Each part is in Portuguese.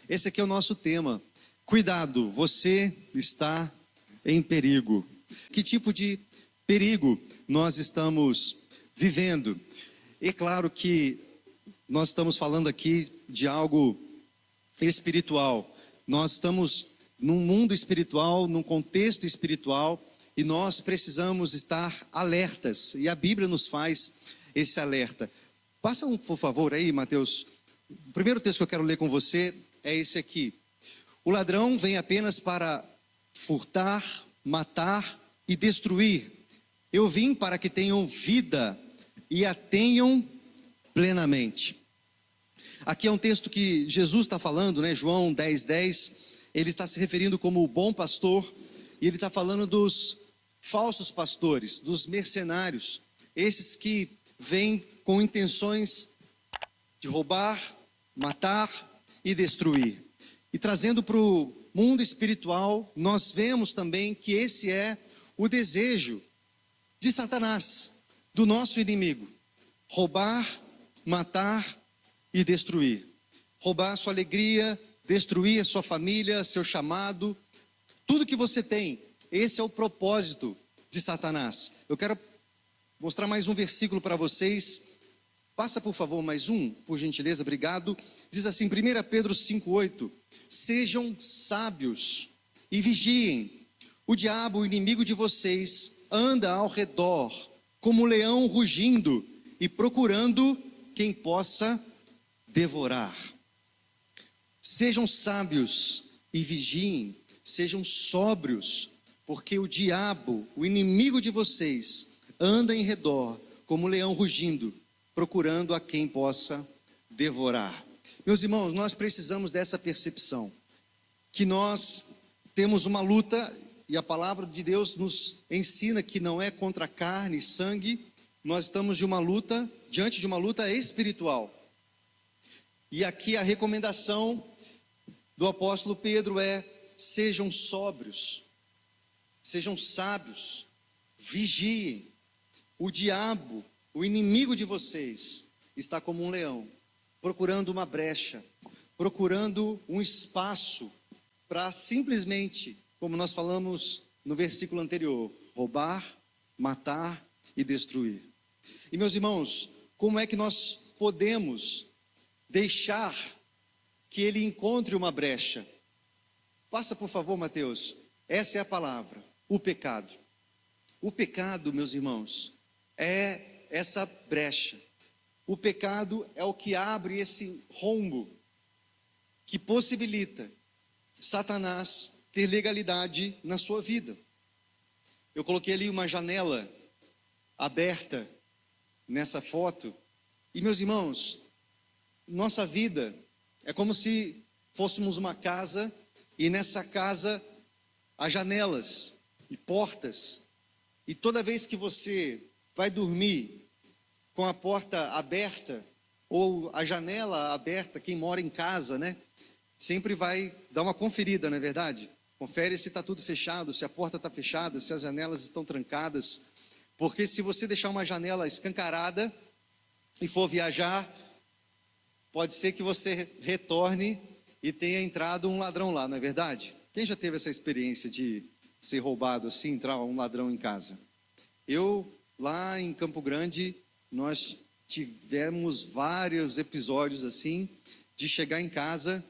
Esse aqui é o nosso tema. Cuidado, você está em perigo. Que tipo de perigo nós estamos vivendo? É claro que nós estamos falando aqui de algo espiritual. Nós estamos num mundo espiritual, num contexto espiritual, e nós precisamos estar alertas. E a Bíblia nos faz esse alerta. Passa por favor aí, Mateus. O primeiro texto que eu quero ler com você é esse aqui. O ladrão vem apenas para furtar, matar e destruir. Eu vim para que tenham vida e a tenham plenamente. Aqui é um texto que Jesus está falando, né? João 10:10. Ele está se referindo como o bom pastor, e ele está falando dos falsos pastores, dos mercenários, esses que vêm com intenções de roubar, matar e destruir. E trazendo para o mundo espiritual, nós vemos também que esse é o desejo de Satanás, do nosso inimigo: roubar, matar e destruir. Roubar a sua alegria, destruir a sua família, seu chamado, tudo que você tem. Esse é o propósito de Satanás. Eu quero mostrar mais um versículo para vocês. Passa por favor mais um, por gentileza, obrigado. Diz assim, 1 Pedro 5:8. Sejam sábios e vigiem. O diabo, o inimigo de vocês, anda ao redor como um leão rugindo e procurando quem possa devorar. Sejam sábios e vigiem, sejam sóbrios, porque o diabo, o inimigo de vocês, anda em redor como um leão rugindo, procurando a quem possa devorar. Meus irmãos, nós precisamos dessa percepção, que nós temos uma luta, e a palavra de Deus nos ensina que não é contra carne e sangue, nós estamos diante de uma luta espiritual. E aqui a recomendação do apóstolo Pedro é: sejam sóbrios, sejam sábios, vigiem. O diabo, o inimigo de vocês, está como um leão, procurando uma brecha, procurando um espaço para simplesmente, como nós falamos no versículo anterior, roubar, matar e destruir. E meus irmãos, como é que nós podemos deixar que ele encontre uma brecha? Passa por favor, Mateus. Essa é a palavra, o pecado. O pecado, meus irmãos, é essa brecha. O pecado é o que abre esse rombo, que possibilita Satanás ter legalidade na sua vida. Eu coloquei ali uma janela aberta nessa foto, e meus irmãos, nossa vida é como se fôssemos uma casa, e nessa casa há janelas e portas, e toda vez que você vai dormir com a porta aberta, ou a janela aberta, quem mora em casa, né? Sempre vai dar uma conferida, não é verdade? Confere se está tudo fechado, se a porta está fechada, se as janelas estão trancadas. Porque se você deixar uma janela escancarada e for viajar, pode ser que você retorne e tenha entrado um ladrão lá, não é verdade? Quem já teve essa experiência de ser roubado assim, entrar um ladrão em casa? Eu, lá em Campo Grande, nós tivemos vários episódios assim, de chegar em casa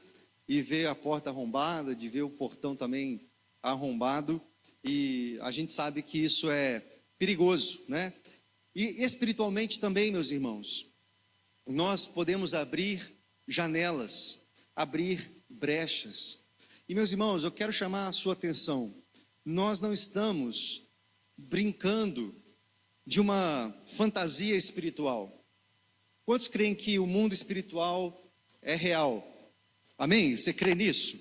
e ver a porta arrombada, de ver o portão também arrombado, e a gente sabe que isso é perigoso, né? E espiritualmente também, meus irmãos, nós podemos abrir janelas, abrir brechas. E meus irmãos, eu quero chamar a sua atenção, nós não estamos brincando de uma fantasia espiritual. Quantos creem que o mundo espiritual é real? Amém? Você crê nisso?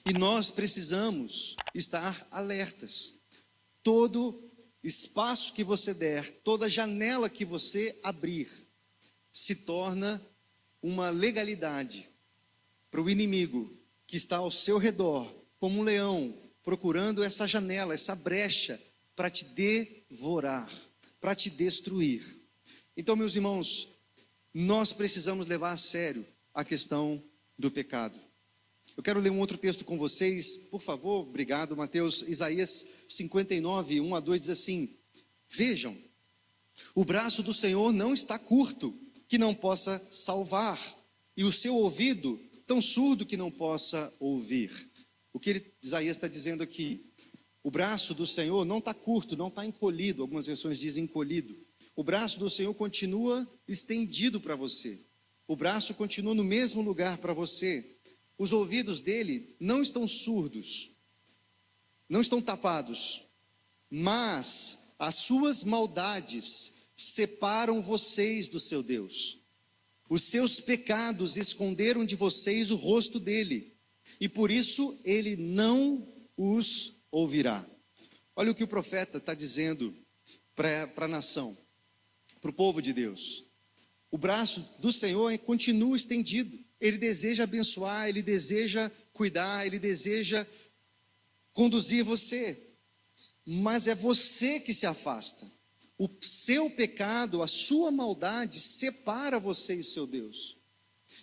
E nós precisamos estar alertas. Todo espaço que você der, toda janela que você abrir, se torna uma legalidade para o inimigo que está ao seu redor, como um leão, procurando essa janela, essa brecha, para te devorar, para te destruir. Então, meus irmãos, nós precisamos levar a sério a questão do pecado. Eu quero ler um outro texto com vocês, por favor, obrigado, Mateus. Isaías 59, 1 a 2 diz assim: vejam, o braço do Senhor não está curto, que não possa salvar, e o seu ouvido tão surdo que não possa ouvir. O que Isaías está dizendo aqui? O braço do Senhor não está curto, não está encolhido, algumas versões dizem encolhido. O braço do Senhor continua estendido para você. O braço continua no mesmo lugar para você. Os ouvidos dele não estão surdos, não estão tapados, mas as suas maldades separam vocês do seu Deus. Os seus pecados esconderam de vocês o rosto dele, e por isso ele não os ouvirá. Olha o que o profeta está dizendo para a nação, para o povo de Deus. O braço do Senhor continua estendido. Ele deseja abençoar, ele deseja cuidar, ele deseja conduzir você. Mas é você que se afasta. O seu pecado, a sua maldade separa você e seu Deus.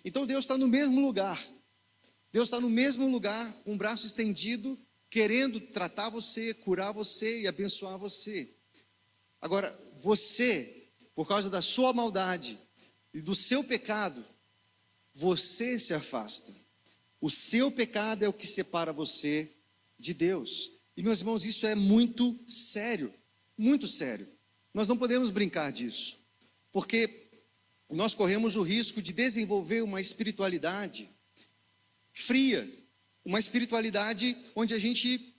Então Deus está no mesmo lugar. Deus está no mesmo lugar, com o braço estendido, querendo tratar você, curar você e abençoar você. Agora, você, por causa da sua maldade e do seu pecado, você se afasta. O seu pecado é o que separa você de Deus. E meus irmãos, isso é muito sério, muito sério. Nós não podemos brincar disso, porque nós corremos o risco de desenvolver uma espiritualidade fria, uma espiritualidade onde a gente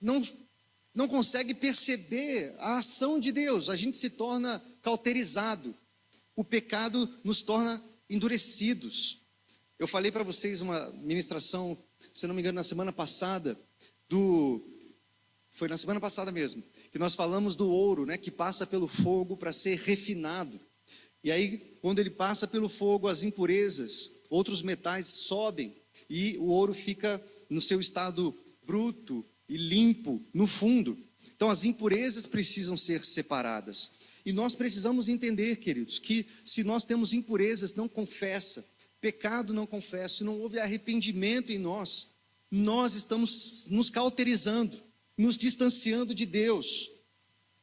não consegue perceber a ação de Deus, a gente se torna cauterizado, o pecado nos torna endurecidos. Eu falei para vocês uma ministração, se não me engano, na semana passada, foi na semana passada mesmo, que nós falamos do ouro, né, que passa pelo fogo para ser refinado. E aí, quando ele passa pelo fogo, as impurezas, outros metais sobem e o ouro fica no seu estado bruto e limpo no fundo. Então as impurezas precisam ser separadas. E nós precisamos entender, queridos, que se nós temos impurezas, não confessa, pecado não confessa, se não houve arrependimento em nós, nós estamos nos cauterizando, nos distanciando de Deus.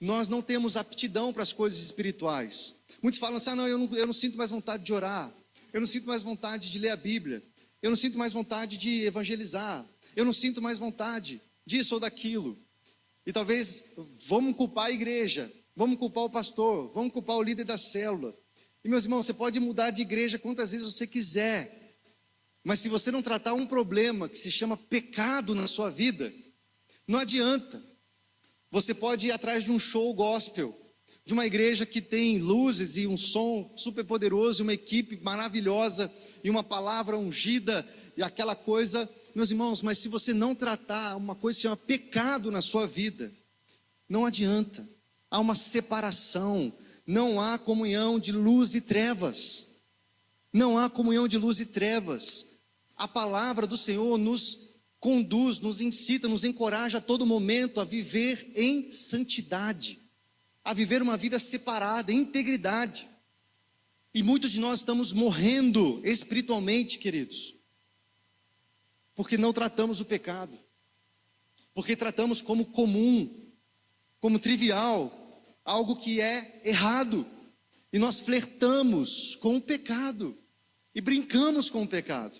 Nós não temos aptidão para as coisas espirituais. Muitos falam assim: não, eu não sinto mais vontade de orar, eu não sinto mais vontade de ler a Bíblia, eu não sinto mais vontade de evangelizar, eu não sinto mais vontade disso ou daquilo. E talvez vamos culpar a igreja, vamos culpar o pastor, vamos culpar o líder da célula. E meus irmãos, você pode mudar de igreja quantas vezes você quiser, mas se você não tratar um problema que se chama pecado na sua vida, não adianta. Você pode ir atrás de um show gospel, de uma igreja que tem luzes e um som super poderoso, e uma equipe maravilhosa, e uma palavra ungida, e aquela coisa. Meus irmãos, mas se você não tratar uma coisa que se chama pecado na sua vida, não adianta. Há uma separação, não há comunhão de luz e trevas. Não há comunhão de luz e trevas. A palavra do Senhor nos conduz, nos incita, nos encoraja a todo momento a viver em santidade, a viver uma vida separada, em integridade. E muitos de nós estamos morrendo espiritualmente, queridos, porque não tratamos o pecado, porque tratamos como comum, como trivial, algo que é errado, e nós flertamos com o pecado, e brincamos com o pecado.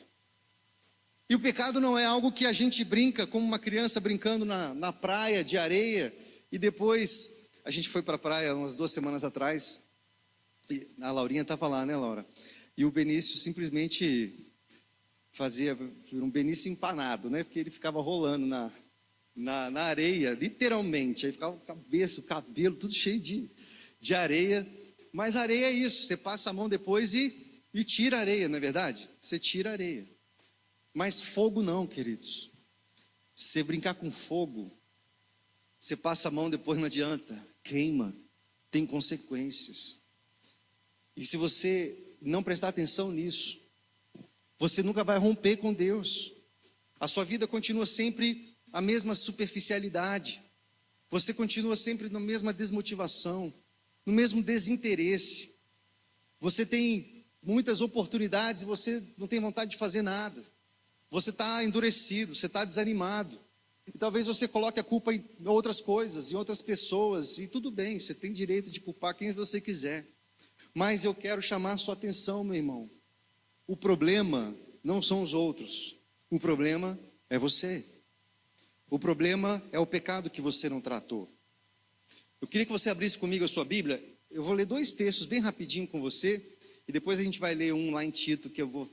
E o pecado não é algo que a gente brinca como uma criança brincando na praia de areia, e depois, a gente foi para a praia umas 2 semanas atrás, e a Laurinha estava lá, né, Laura? E o Benício simplesmente fazia um Benício empanado, né? Porque ele ficava rolando na areia, literalmente. Aí ficava a cabeça, o cabelo, tudo cheio de areia. Mas areia é isso, você passa a mão depois e tira a areia, não é verdade? Você tira a areia. Mas fogo não, queridos. Você brincar com fogo, você passa a mão depois, não adianta, queima, tem consequências. E se você não prestar atenção nisso, você nunca vai romper com Deus. A sua vida continua sempre a mesma superficialidade. Você continua sempre na mesma desmotivação, no mesmo desinteresse. Você tem muitas oportunidades e você não tem vontade de fazer nada. você está endurecido, você está desanimado. E talvez você coloque a culpa em outras coisas, em outras pessoas, e tudo bem, você tem direito de culpar quem você quiser. Mas eu quero chamar a sua atenção, meu irmão. O problema não são os outros, o problema é você. O problema é o pecado que você não tratou. Eu queria que você abrisse comigo a sua Bíblia. Eu vou ler 2 textos bem rapidinho com você, e depois a gente vai ler um lá em Tito, que eu vou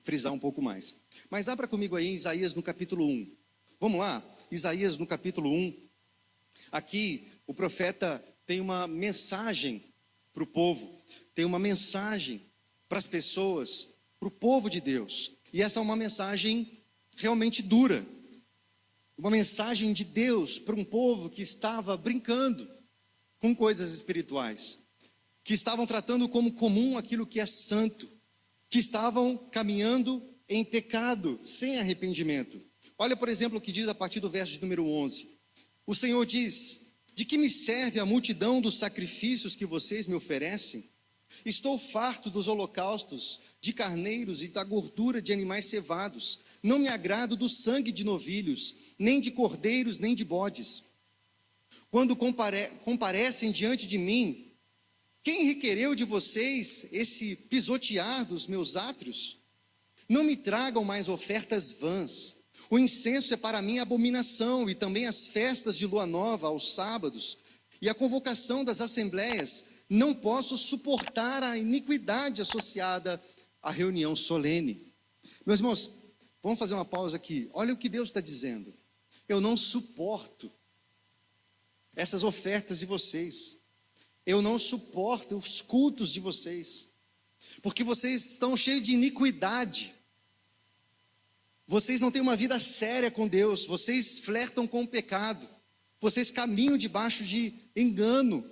frisar um pouco mais. Mas abra comigo aí em Isaías no capítulo 1. Vamos lá? Isaías no capítulo 1. Aqui o profeta tem uma mensagem para o povo, tem uma mensagem para as pessoas, para o povo de Deus. E essa é uma mensagem realmente dura. Uma mensagem de Deus para um povo que estava brincando com coisas espirituais, que estavam tratando como comum aquilo que é santo, que estavam caminhando em pecado, sem arrependimento. Olha, por exemplo, o que diz a partir do verso de número 11. O Senhor diz: de que me serve a multidão dos sacrifícios que vocês me oferecem? Estou farto dos holocaustos, de carneiros e da gordura de animais cevados. Não me agrado do sangue de novilhos, nem de cordeiros, nem de bodes. Quando comparecem diante de mim, quem requereu de vocês esse pisotear dos meus átrios? Não me tragam mais ofertas vãs. O incenso é para mim abominação, e também as festas de lua nova aos sábados, e a convocação das assembleias. Não posso suportar a iniquidade associada à reunião solene. Meus irmãos, vamos fazer uma pausa aqui. Olha o que Deus está dizendo. Eu não suporto essas ofertas de vocês. Eu não suporto os cultos de vocês, porque vocês estão cheios de iniquidade. Vocês não têm uma vida séria com Deus, vocês flertam com o pecado, vocês caminham debaixo de engano,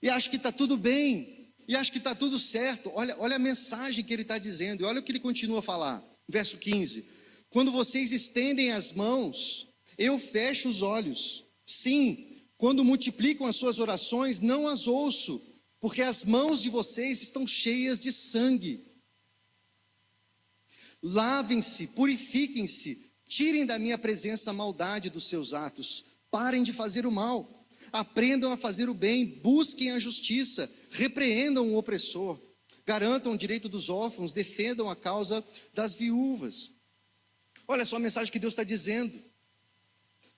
e acham que está tudo bem, e acham que está tudo certo. Olha a mensagem que ele está dizendo, e olha o que ele continua a falar, verso 15: quando vocês estendem as mãos, eu fecho os olhos. Sim, quando multiplicam as suas orações, não as ouço, porque as mãos de vocês estão cheias de sangue. Lavem-se, purifiquem-se, tirem da minha presença a maldade dos seus atos, parem de fazer o mal, aprendam a fazer o bem, busquem a justiça, repreendam o opressor, garantam o direito dos órfãos, defendam a causa das viúvas. Olha só a mensagem que Deus está dizendo: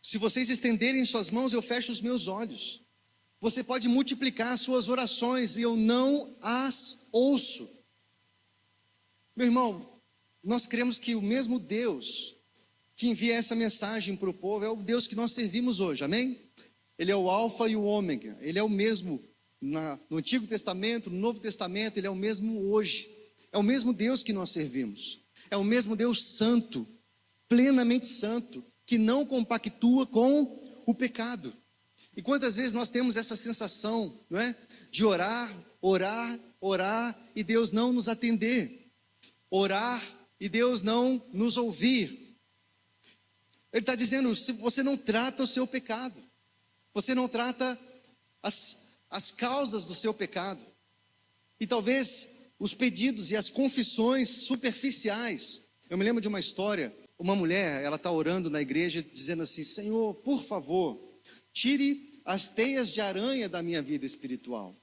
se vocês estenderem suas mãos, eu fecho os meus olhos. Você pode multiplicar as suas orações e eu não as ouço. Meu irmão, nós cremos que o mesmo Deus que envia essa mensagem para o povo é o Deus que nós servimos hoje, amém? Ele é o alfa e o ômega, ele é o mesmo no Antigo Testamento, no Novo Testamento, ele é o mesmo hoje. É o mesmo Deus que nós servimos, é o mesmo Deus santo, plenamente santo, que não compactua com o pecado. E quantas vezes nós temos essa sensação, não é? De orar e Deus não nos atender, orar e Deus não nos ouvir. Ele está dizendo: se você não trata o seu pecado, você não trata as causas do seu pecado, e talvez os pedidos e as confissões superficiais. Eu me lembro de uma história, uma mulher, ela está orando na igreja, dizendo assim: Senhor, por favor, tire as teias de aranha da minha vida espiritual.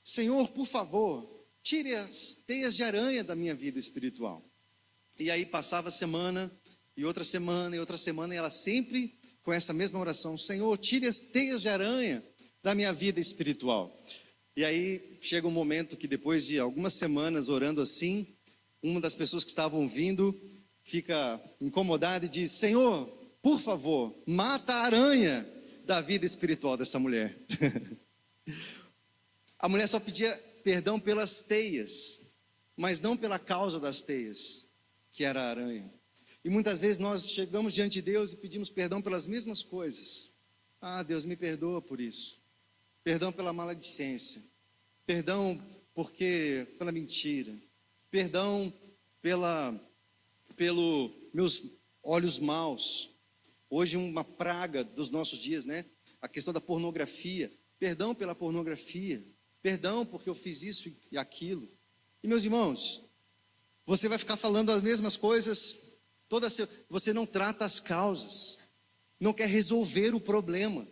Senhor, por favor, tire as teias de aranha da minha vida espiritual. E aí passava semana, e outra semana, e outra semana, e ela sempre com essa mesma oração: Senhor, tire as teias de aranha da minha vida espiritual. E aí chega um momento que, depois de algumas semanas orando assim, uma das pessoas que estavam vindo fica incomodada e diz: Senhor, por favor, mata a aranha da vida espiritual dessa mulher. A mulher só pedia perdão pelas teias, mas não pela causa das teias, que era a aranha. E muitas vezes nós chegamos diante de Deus e pedimos perdão pelas mesmas coisas. Ah, Deus, me perdoa por isso. Perdão pela maledicência. Perdão pela mentira. Perdão pelo meus olhos maus. Hoje uma praga dos nossos dias, né? A questão da pornografia. Perdão pela pornografia. Perdão porque eu fiz isso e aquilo. E meus irmãos, você vai ficar falando as mesmas coisas Você não trata as causas, não quer resolver o problema.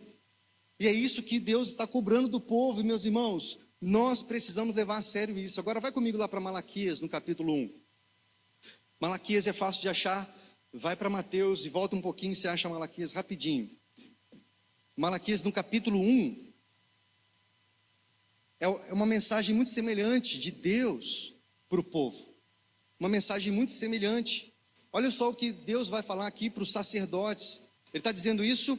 E é isso que Deus está cobrando do povo, meus irmãos. Nós precisamos levar a sério isso. Agora vai comigo lá para Malaquias, no capítulo 1. Malaquias é fácil de achar. Vai para Mateus e volta um pouquinho e você acha Malaquias rapidinho. Malaquias no capítulo 1 é uma mensagem muito semelhante de Deus para o povo. Uma mensagem muito semelhante. Olha só o que Deus vai falar aqui para os sacerdotes. Ele está dizendo isso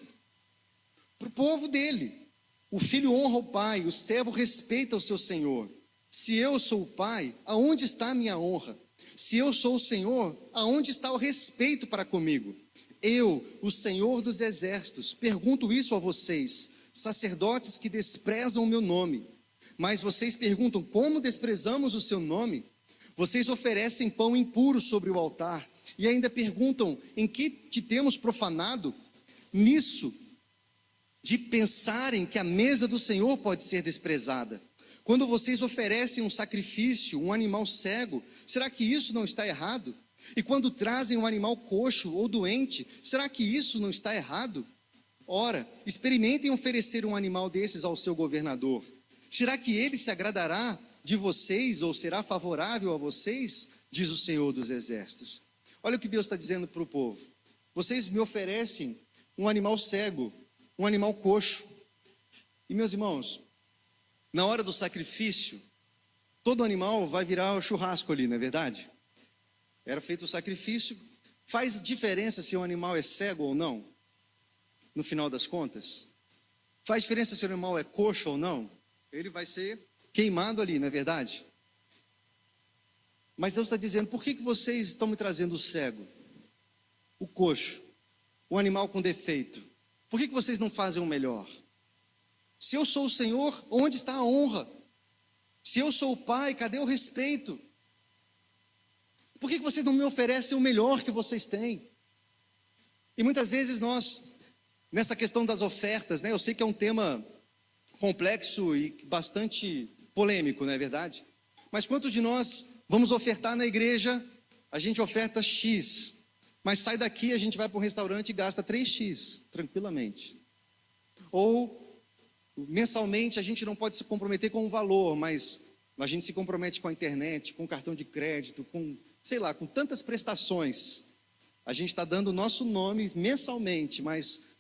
para o povo dele. O filho honra o pai, o servo respeita o seu senhor. Se eu sou o pai, aonde está a minha honra? Se eu sou o Senhor, aonde está o respeito para comigo? Eu, o Senhor dos exércitos, pergunto isso a vocês, sacerdotes que desprezam o meu nome. Mas vocês perguntam, como desprezamos o seu nome? Vocês oferecem pão impuro sobre o altar e ainda perguntam, em que te temos profanado? Nisso, de pensarem que a mesa do Senhor pode ser desprezada. Quando vocês oferecem um sacrifício, um animal cego, será que isso não está errado? E quando trazem um animal coxo ou doente, será que isso não está errado? Ora, experimentem oferecer um animal desses ao seu governador. Será que ele se agradará de vocês ou será favorável a vocês? Diz o Senhor dos exércitos. Olha o que Deus está dizendo para o povo. Vocês me oferecem um animal cego, um animal coxo. E meus irmãos, na hora do sacrifício, todo animal vai virar o churrasco ali, não é verdade? Era feito o sacrifício. Faz diferença se o animal é cego ou não? No final das contas? Faz diferença se o animal é coxo ou não? Ele vai ser queimado ali, não é verdade? Mas Deus está dizendo, por que vocês estão me trazendo o cego? O coxo? O animal com defeito? Por que vocês não fazem o melhor? Se eu sou o Senhor, onde está a honra? Se eu sou o Pai, cadê o respeito? Por que vocês não me oferecem o melhor que vocês têm? E muitas vezes nós, nessa questão das ofertas, né? Eu sei que é um tema complexo e bastante polêmico, não é verdade? Mas quantos de nós vamos ofertar na igreja, a gente oferta X, mas sai daqui, a gente vai para um restaurante e gasta 3X, tranquilamente. Ou mensalmente a gente não pode se comprometer com um valor, mas a gente se compromete com a internet, com o cartão de crédito, com, sei lá, com tantas prestações. A gente está dando o nosso nome mensalmente, mas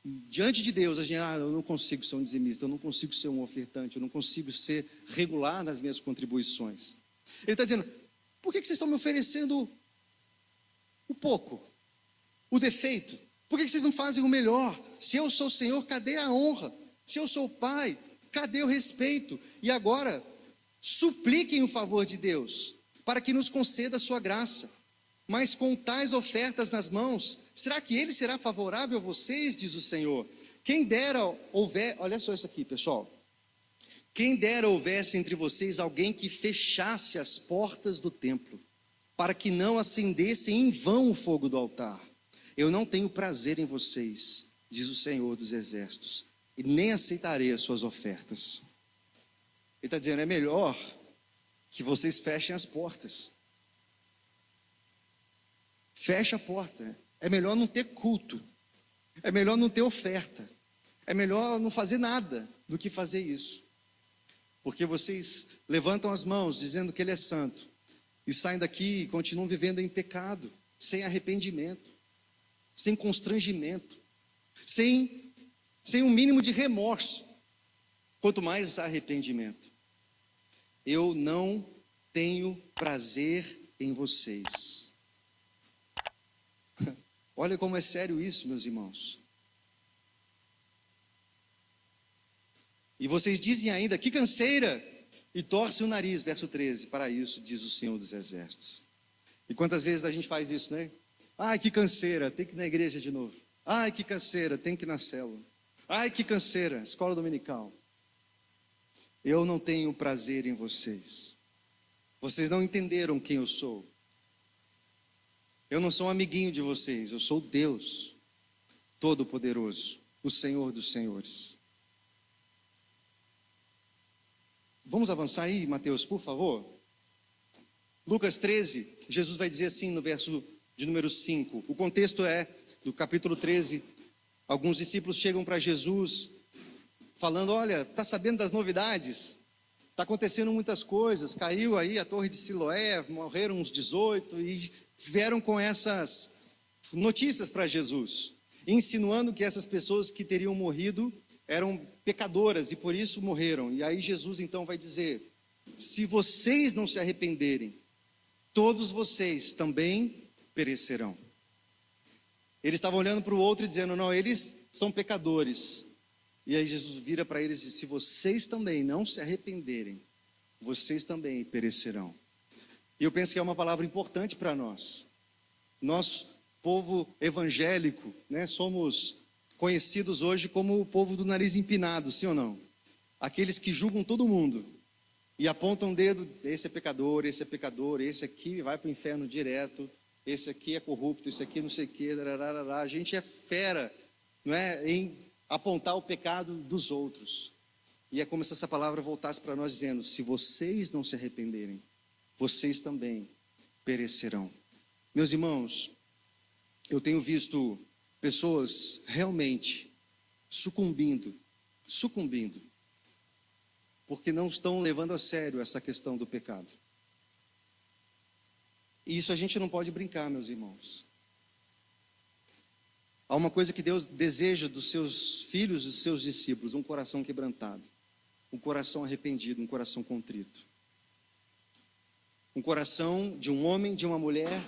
diante de Deus, a gente, eu não consigo ser um dizimista, eu não consigo ser um ofertante, eu não consigo ser regular nas minhas contribuições. Ele está dizendo, por que vocês estão me oferecendo o pouco, o defeito? Por que vocês não fazem o melhor? Se eu sou o Senhor, cadê a honra? Se eu sou o Pai, cadê o respeito? E agora, supliquem o favor de Deus, para que nos conceda a sua graça. Mas com tais ofertas nas mãos, será que Ele será favorável a vocês, diz o Senhor? Quem dera houver, olha só isso aqui, pessoal. Quem dera houvesse entre vocês alguém que fechasse as portas do templo, para que não acendesse em vão o fogo do altar. Eu não tenho prazer em vocês, diz o Senhor dos exércitos, e nem aceitarei as suas ofertas. Ele está dizendo, é melhor que vocês fechem as portas. Fecha a porta. É melhor não ter culto. É melhor não ter oferta. É melhor não fazer nada do que fazer isso. Porque vocês levantam as mãos dizendo que Ele é santo e saem daqui e continuam vivendo em pecado, sem arrependimento, sem constrangimento, sem um mínimo de remorso, quanto mais arrependimento. Eu não tenho prazer em vocês. Olha como é sério isso, meus irmãos. E vocês dizem ainda, que canseira, e torcem o nariz, verso 13, para isso diz o Senhor dos exércitos. E quantas vezes a gente faz isso, né? Ai, que canseira, tem que ir na igreja de novo. Ai, que canseira, tem que ir na célula. Ai, que canseira, escola dominical. Eu não tenho prazer em vocês. Vocês não entenderam quem eu sou. Eu não sou um amiguinho de vocês, eu sou Deus Todo-Poderoso, o Senhor dos Senhores. Vamos avançar aí, Mateus, por favor? Lucas 13, Jesus vai dizer assim no verso de número 5. O contexto é do capítulo 13. Alguns discípulos chegam para Jesus falando: olha, está sabendo das novidades? Está acontecendo muitas coisas, caiu aí a torre de Siloé, morreram uns 18 e vieram com essas notícias para Jesus, insinuando que essas pessoas que teriam morrido eram pecadoras e por isso morreram. E aí Jesus então vai dizer: se vocês não se arrependerem, todos vocês também perecerão. Eles estavam olhando para o outro e dizendo: não, eles são pecadores. E aí Jesus vira para eles e diz: se vocês também não se arrependerem, vocês também perecerão. E eu penso que é uma palavra importante para nós. Nós, povo evangélico, né, somos conhecidos hoje como o povo do nariz empinado, sim ou não? Aqueles que julgam todo mundo e apontam o dedo: esse é pecador, esse aqui vai para o inferno direto, esse aqui é corrupto, esse aqui não sei o que. A gente é fera, não é, em apontar o pecado dos outros. E é como se essa palavra voltasse para nós dizendo: se vocês não se arrependerem, vocês também perecerão. Meus irmãos, eu tenho visto pessoas realmente sucumbindo, porque não estão levando a sério essa questão do pecado. E isso a gente não pode brincar, meus irmãos. Há uma coisa que Deus deseja dos seus filhos e dos seus discípulos: um coração quebrantado, um coração arrependido, um coração contrito. Um coração de um homem, de uma mulher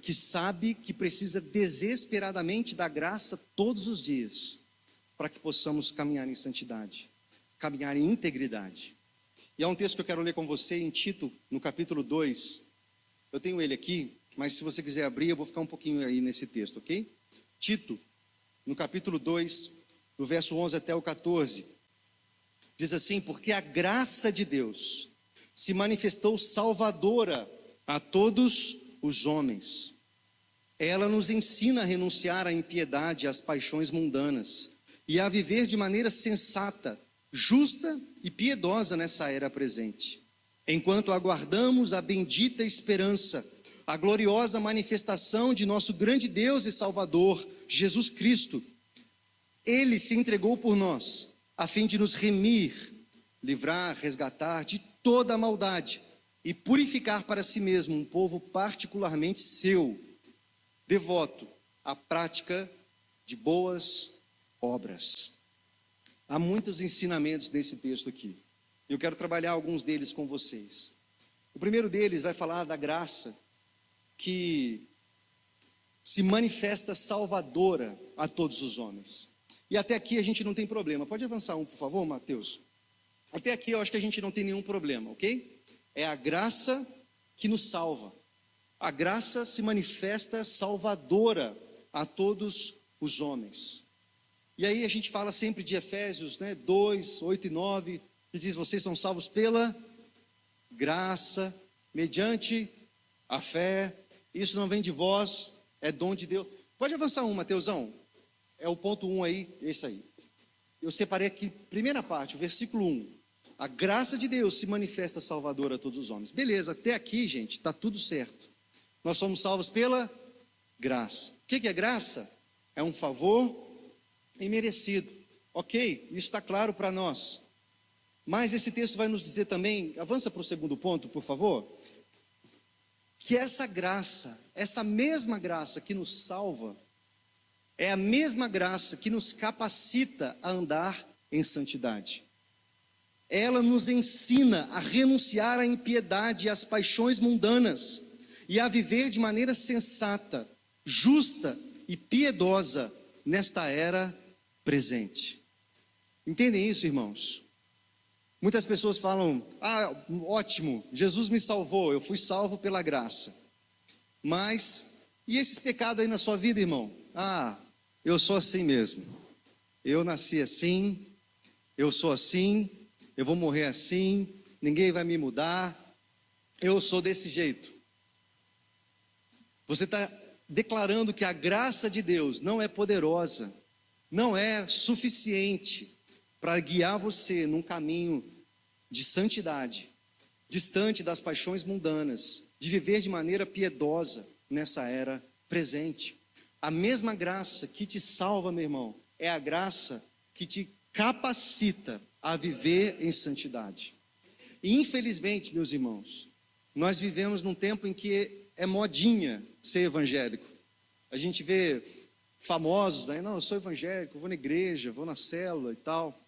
que sabe que precisa desesperadamente da graça todos os dias, para que possamos caminhar em santidade, caminhar em integridade. E há um texto que eu quero ler com você em Tito, no capítulo 2. Eu tenho ele aqui, mas se você quiser abrir, eu vou ficar um pouquinho aí nesse texto, ok? Tito, no capítulo 2, do verso 11 até o 14, diz assim: porque a graça de Deus se manifestou salvadora a todos os homens. Ela nos ensina a renunciar à impiedade e às paixões mundanas e a viver de maneira sensata, justa e piedosa nessa era presente, enquanto aguardamos a bendita esperança, a gloriosa manifestação de nosso grande Deus e Salvador, Jesus Cristo. Ele se entregou por nós, a fim de nos remir, livrar, resgatar de toda a maldade e purificar para si mesmo um povo particularmente seu, devoto à prática de boas obras. Há muitos ensinamentos nesse texto aqui. Eu quero trabalhar alguns deles com vocês. O primeiro deles vai falar da graça que se manifesta salvadora a todos os homens. E até aqui a gente não tem problema. Pode avançar um, por favor, Mateus? Até aqui eu acho que a gente não tem nenhum problema, ok? É a graça que nos salva. A graça se manifesta salvadora a todos os homens. E aí a gente fala sempre de Efésios, 2, 8 e 9, que diz: vocês são salvos pela graça, mediante a fé. Isso não vem de vós, é dom de Deus. Pode avançar um, Mateusão. É o ponto 1 aí, esse aí. Eu separei aqui, primeira parte, o versículo 1. A graça de Deus se manifesta salvadora a todos os homens. Beleza, até aqui, gente, está tudo certo. Nós somos salvos pela graça. O que é graça? É um favor imerecido. Ok, isso está claro para nós. Mas esse texto vai nos dizer também, avança para o segundo ponto, por favor, que essa graça, essa mesma graça que nos salva, é a mesma graça que nos capacita a andar em santidade. Ela nos ensina a renunciar à impiedade e às paixões mundanas e a viver de maneira sensata, justa e piedosa nesta era presente. Entendem isso, irmãos? Muitas pessoas falam: ótimo, Jesus me salvou, eu fui salvo pela graça. Mas, e esses pecados aí na sua vida, irmão? Eu sou assim mesmo. Eu nasci assim, eu sou assim, eu vou morrer assim, ninguém vai me mudar, eu sou desse jeito. Você está declarando que a graça de Deus não é poderosa, não é suficiente para guiar você num caminho de santidade, distante das paixões mundanas, de viver de maneira piedosa nessa era presente. A mesma graça que te salva, meu irmão, é a graça que te capacita a viver em santidade. E infelizmente, meus irmãos, nós vivemos num tempo em que é modinha ser evangélico. A gente vê famosos, né? Não, eu sou evangélico, vou na igreja, vou na célula e tal.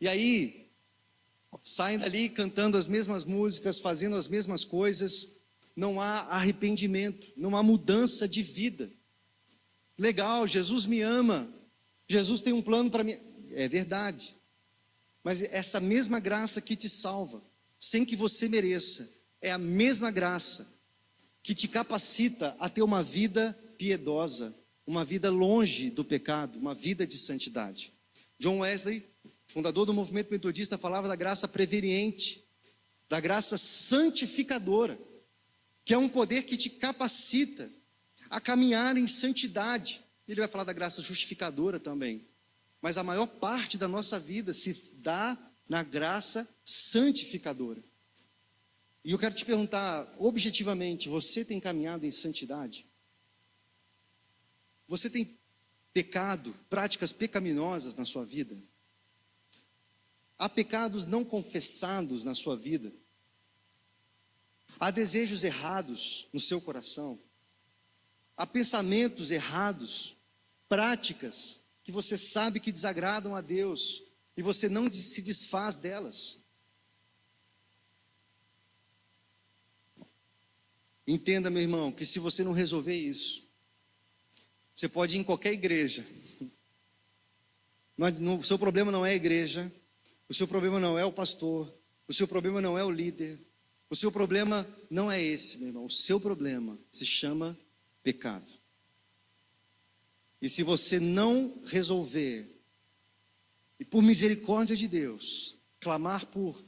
E aí, saem dali cantando as mesmas músicas, fazendo as mesmas coisas, não há arrependimento, não há mudança de vida. Legal, Jesus me ama, Jesus tem um plano para mim, é verdade, mas essa mesma graça que te salva, sem que você mereça, é a mesma graça que te capacita a ter uma vida piedosa, uma vida longe do pecado, uma vida de santidade. John Wesley, fundador do movimento metodista, falava da graça preveniente, da graça santificadora, que é um poder que te capacita a caminhar em santidade. Ele vai falar da graça justificadora também, mas a maior parte da nossa vida se dá na graça santificadora. E eu quero te perguntar, objetivamente, você tem caminhado em santidade? Você tem pecado, práticas pecaminosas na sua vida? Há pecados não confessados na sua vida? Há desejos errados no seu coração? Há pensamentos errados, práticas que você sabe que desagradam a Deus e você não se desfaz delas? Entenda, meu irmão, que se você não resolver isso, você pode ir em qualquer igreja. O seu problema não é a igreja, o seu problema não é o pastor, o seu problema não é o líder, o seu problema não é esse, meu irmão. O seu problema se chama pecado. E se você não resolver, e por misericórdia de Deus, clamar por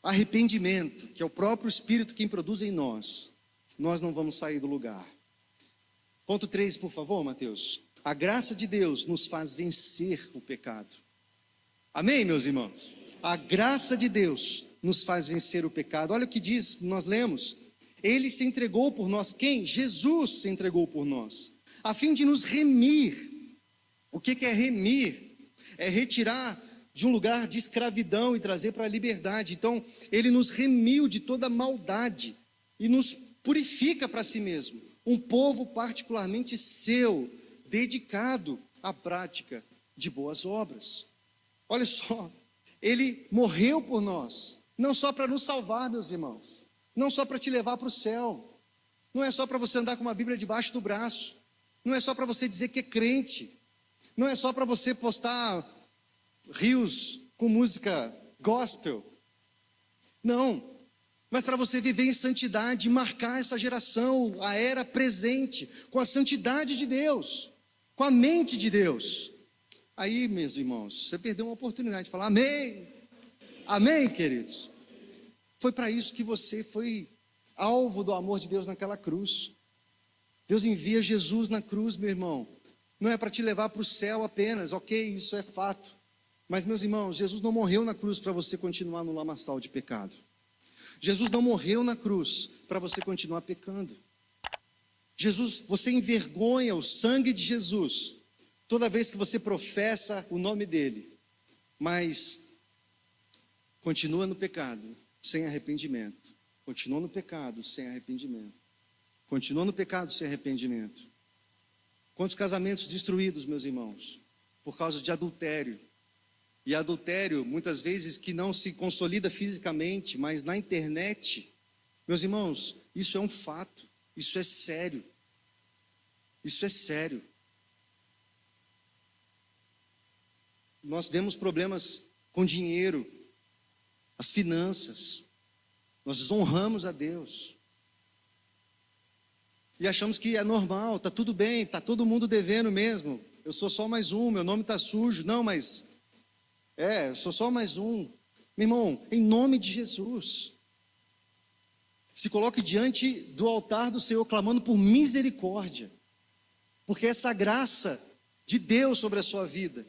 arrependimento, que é o próprio Espírito quem produz em nós, nós não vamos sair do lugar. Ponto 3, por favor, Mateus. A graça de Deus nos faz vencer o pecado. Amém, meus irmãos? A graça de Deus nos faz vencer o pecado. Olha o que diz, nós lemos. Ele se entregou por nós. Quem? Jesus se entregou por nós, a fim de nos remir. O que é remir? É retirar de um lugar de escravidão e trazer para a liberdade. Então, ele nos remiu de toda maldade e nos purifica para si mesmo. Um povo particularmente seu, dedicado à prática de boas obras. Olha só, ele morreu por nós, não só para nos salvar, meus irmãos, não só para te levar para o céu, não é só para você andar com uma Bíblia debaixo do braço, não é só para você dizer que é crente, não é só para você postar rios com música gospel, não, mas para você viver em santidade, marcar essa geração, a era presente, com a santidade de Deus, com a mente de Deus. Aí, meus irmãos, você perdeu uma oportunidade de falar amém, amém, queridos. Foi para isso que você foi alvo do amor de Deus naquela cruz. Deus envia Jesus na cruz, meu irmão, não é para te levar para o céu apenas, ok, isso é fato, mas meus irmãos, Jesus não morreu na cruz para você continuar no lamaçal de pecado. Jesus não morreu na cruz para você continuar pecando. Jesus, você envergonha o sangue de Jesus toda vez que você professa o nome dele, mas continua no pecado sem arrependimento, continua no pecado sem arrependimento, continua no pecado sem arrependimento. Quantos casamentos destruídos, meus irmãos, por causa de adultério? E adultério, muitas vezes, que não se consolida fisicamente, mas na internet. Meus irmãos, isso é um fato, isso é sério. Isso é sério. Nós vemos problemas com dinheiro, as finanças. Nós desonramos a Deus. E achamos que é normal, está tudo bem, está todo mundo devendo mesmo. Eu sou só mais um, meu nome está sujo. Não, mas... eu sou só mais um. Meu irmão, em nome de Jesus, se coloque diante do altar do Senhor, clamando por misericórdia, porque essa graça de Deus sobre a sua vida,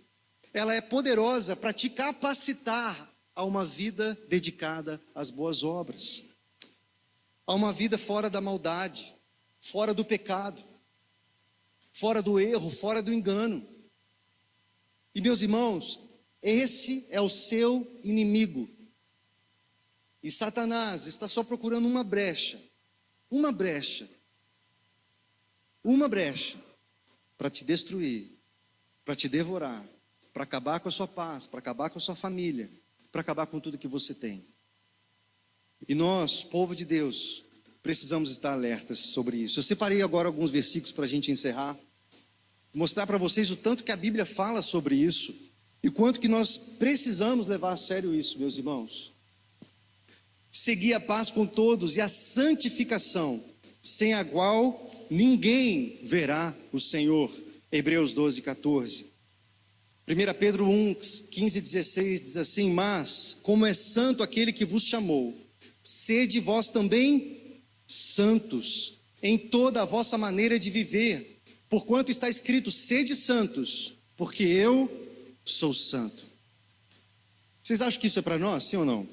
ela é poderosa para te capacitar a uma vida dedicada às boas obras, a uma vida fora da maldade, fora do pecado, fora do erro, fora do engano. E meus irmãos, esse é o seu inimigo. E Satanás está só procurando uma brecha para te destruir, para te devorar, para acabar com a sua paz, para acabar com a sua família, para acabar com tudo que você tem. E nós, povo de Deus, precisamos estar alertas sobre isso. Eu separei agora alguns versículos para a gente encerrar, mostrar para vocês o tanto que a Bíblia fala sobre isso e o quanto que nós precisamos levar a sério isso, meus irmãos. Seguir a paz com todos e a santificação, sem a qual ninguém verá o Senhor. Hebreus 12, 14. 1 Pedro 1, 15 e 16 diz assim: mas, como é santo aquele que vos chamou, sede vós também santos em toda a vossa maneira de viver, porquanto está escrito: sede santos, porque eu sou santo. Vocês acham que isso é para nós, sim ou não?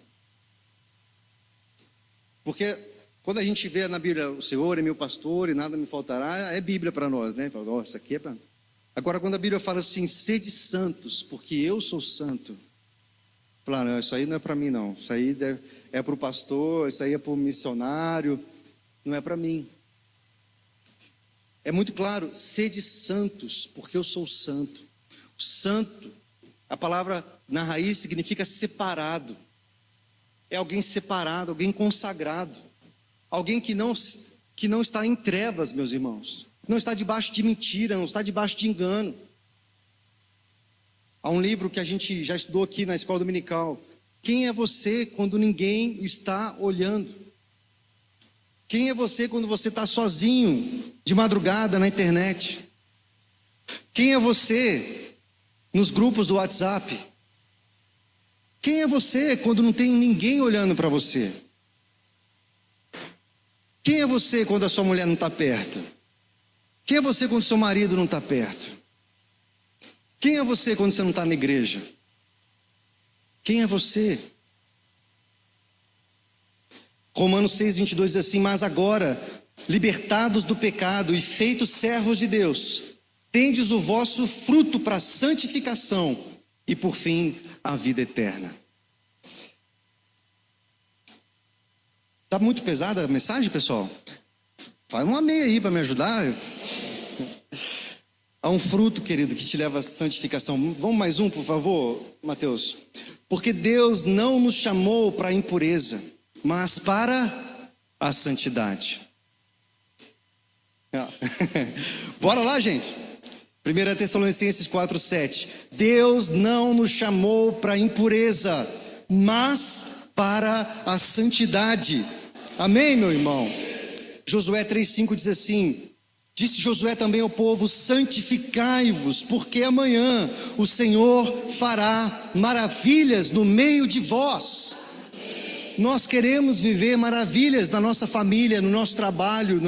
Porque quando a gente vê na Bíblia, o Senhor é meu pastor e nada me faltará, é Bíblia para nós, né? Nossa, aqui é para... Agora, quando a Bíblia fala assim: sede santos, porque eu sou santo, fala, não, isso aí não é para mim não, isso aí é para o pastor, isso aí é para o missionário, não é para mim. É muito claro: sede santos, porque eu sou santo. Santo, a palavra na raiz significa separado. É alguém separado, alguém consagrado, alguém que não está em trevas, meus irmãos, não está debaixo de mentira, não está debaixo de engano. Há um livro que a gente já estudou aqui na escola dominical: quem é você quando ninguém está olhando? Quem é você quando você está sozinho de madrugada na internet? Quem é você nos grupos do WhatsApp? Quem é você quando não tem ninguém olhando para você? Quem é você quando a sua mulher não está perto? Quem é você quando seu marido não está perto? Quem é você quando você não está na igreja? Quem é você? Romanos 6, 22 diz assim: mas agora, libertados do pecado e feitos servos de Deus, tendes o vosso fruto para a santificação e por fim a vida eterna. Está muito pesada a mensagem, pessoal? Faz um amém aí para me ajudar. Há um fruto, querido, que te leva à santificação. Vamos mais um, por favor, Mateus. Porque Deus não nos chamou para a impureza, mas para a santidade. Bora lá, gente. 1 Tessalonicenses 4:7. Deus não nos chamou para a impureza, mas para a santidade. Amém, meu irmão? Josué 3:5 diz assim: disse Josué também ao povo: santificai-vos, porque amanhã o Senhor fará maravilhas no meio de vós. Nós queremos viver maravilhas na nossa família, no nosso trabalho,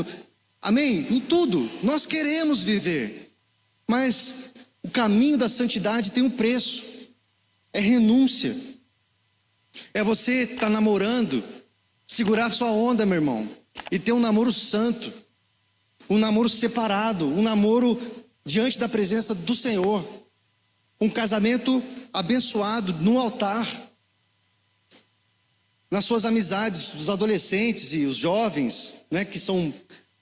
amém? Em tudo, nós queremos viver. Mas o caminho da santidade tem um preço, é renúncia. É você estar namorando, segurar sua onda, meu irmão, e ter um namoro santo, um namoro separado, um namoro diante da presença do Senhor, um casamento abençoado no altar. Nas suas amizades, os adolescentes e os jovens, né, que são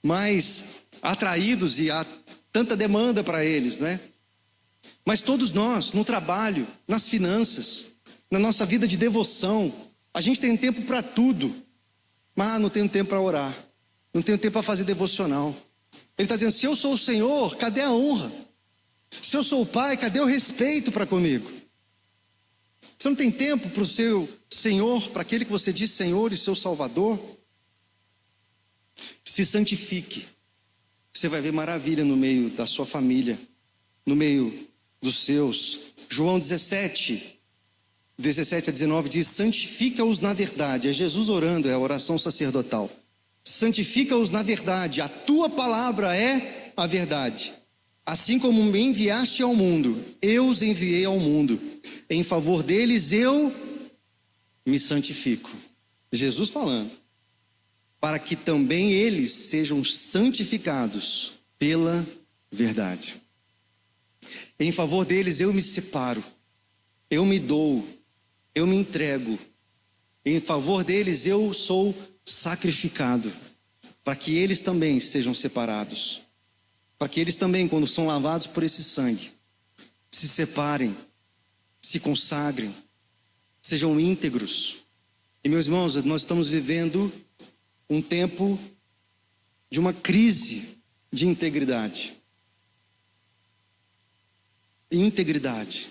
mais atraídos e há tanta demanda para eles, né? Mas todos nós, no trabalho, nas finanças, na nossa vida de devoção, a gente tem tempo para tudo, mas não tenho tempo para orar, não tenho tempo para fazer devocional. Ele está dizendo: se eu sou o Senhor, cadê a honra? Se eu sou o Pai, cadê o respeito para comigo? Você não tem tempo para o seu Senhor, para aquele que você diz Senhor e seu Salvador? Se santifique. Você vai ver maravilha no meio da sua família, no meio dos seus. João 17 a 19 diz: santifica-os na verdade. É Jesus orando, é a oração sacerdotal. Santifica-os na verdade, a tua palavra é a verdade. Assim como me enviaste ao mundo, eu os enviei ao mundo. Em favor deles eu me santifico. Jesus falando. para que também eles sejam santificados pela verdade. Em favor deles eu me separo, eu me dou, eu me entrego. Em favor deles eu sou sacrificado, para que eles também sejam separados. Para que eles também, quando são lavados por esse sangue, se separem, se consagrem, sejam íntegros. E meus irmãos, nós estamos vivendo um tempo de uma crise de integridade. Integridade.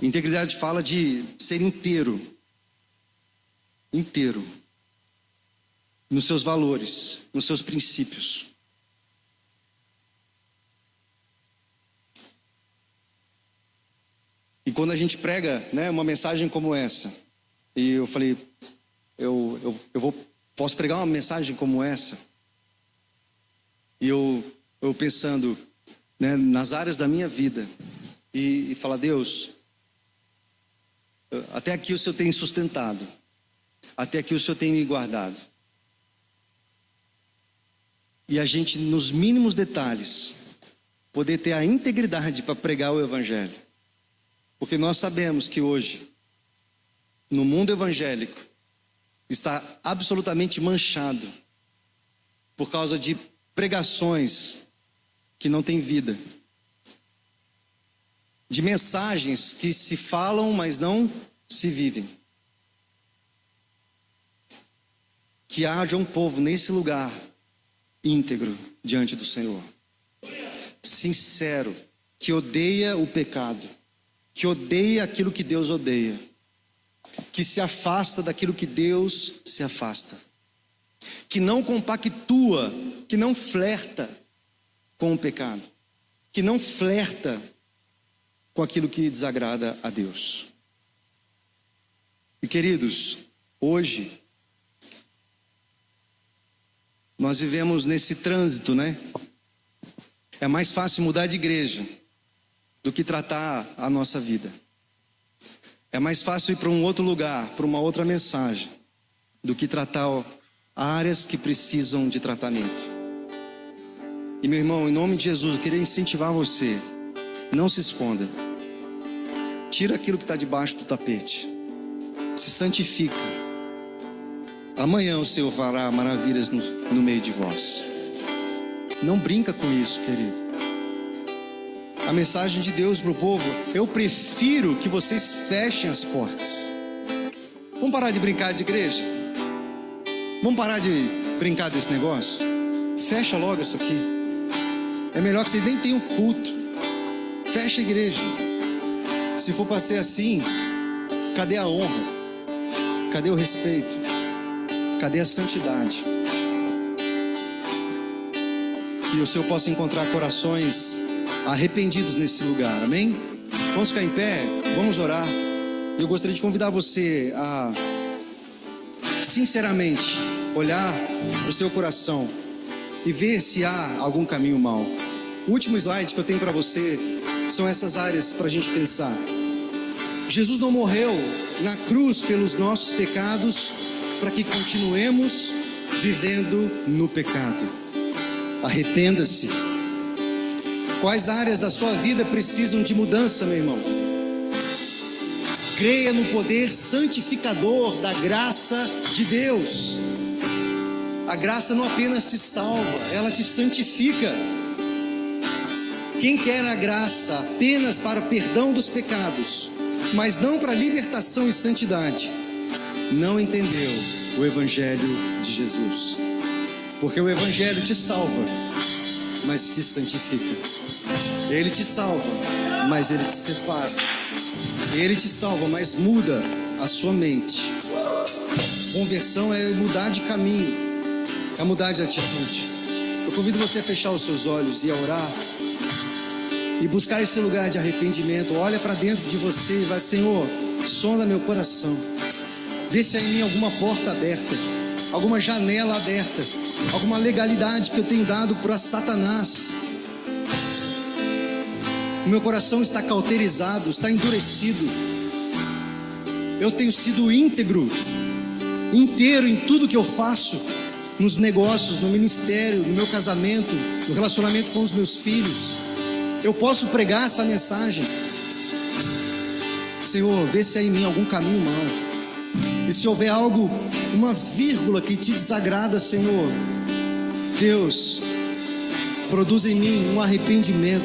Integridade fala de ser inteiro. Inteiro. Nos seus valores, nos seus princípios. E quando a gente prega, né, uma mensagem como essa, e eu falei, posso pregar uma mensagem como essa? E eu pensando, né, nas áreas da minha vida, e falar, Deus, até aqui o Senhor tem sustentado, até aqui o Senhor tem me guardado. E a gente, nos mínimos detalhes, poder ter a integridade para pregar o Evangelho. Porque nós sabemos que hoje, no mundo evangélico, está absolutamente manchado por causa de pregações que não têm vida, de mensagens que se falam, mas não se vivem. Que haja um povo nesse lugar íntegro diante do Senhor, sincero, que odeia o pecado, que odeia aquilo que Deus odeia, que se afasta daquilo que Deus se afasta, que não compactua, que não flerta com o pecado, que não flerta com aquilo que desagrada a Deus. E queridos, hoje nós vivemos nesse trânsito, né? É mais fácil mudar de igreja do que tratar a nossa vida. É mais fácil ir para um outro lugar, para uma outra mensagem, do que tratar áreas que precisam de tratamento. E meu irmão, em nome de Jesus, eu queria incentivar você, não se esconda. Tira aquilo que está debaixo do tapete. Se santifica. Amanhã o Senhor fará maravilhas no meio de vós. Não brinca com isso, querido. A mensagem de Deus para o povo, eu prefiro que vocês fechem as portas. Vamos parar de brincar de igreja? Vamos parar de brincar desse negócio? Fecha logo isso aqui. É melhor que vocês nem tenham culto. Fecha a igreja. Se for para ser assim, cadê a honra? Cadê o respeito? Cadê a santidade? Que o Senhor possa encontrar corações arrependidos nesse lugar, amém? Vamos ficar em pé, vamos orar. Eu gostaria de convidar você a sinceramente olhar para o seu coração e ver se há algum caminho mau. O último slide que eu tenho para você são essas áreas para a gente pensar. Jesus não morreu na cruz pelos nossos pecados para que continuemos vivendo no pecado. Arrependa-se. Quais áreas da sua vida precisam de mudança, meu irmão? Creia no poder santificador da graça de Deus. A graça não apenas te salva, ela te santifica. Quem quer a graça apenas para o perdão dos pecados, mas não para libertação e santidade, não entendeu o Evangelho de Jesus. Porque o Evangelho te salva, mas te santifica. Ele te salva, mas ele te separa. Ele te salva, mas muda a sua mente. Conversão é mudar de caminho, é mudar de atitude. Eu convido você a fechar os seus olhos e a orar e buscar esse lugar de arrependimento. Olha para dentro de você e vai, Senhor, sonda meu coração. Vê se há em mim alguma porta aberta, alguma janela aberta, alguma legalidade que eu tenho dado para Satanás. O meu coração está cauterizado, está endurecido. Eu tenho sido íntegro inteiro em tudo que eu faço, nos negócios, no ministério, no meu casamento, no relacionamento com os meus filhos. Eu posso pregar essa mensagem. Senhor, vê se há em mim algum caminho mau. E se houver algo, uma vírgula que te desagrada, Senhor, Deus, produz em mim um arrependimento,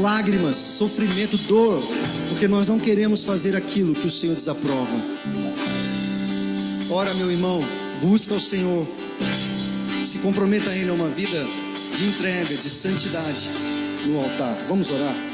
lágrimas, sofrimento, dor, porque nós não queremos fazer aquilo que o Senhor desaprova. Ora, meu irmão, busca o Senhor, se comprometa a Ele a uma vida de entrega, de santidade no altar. Vamos orar.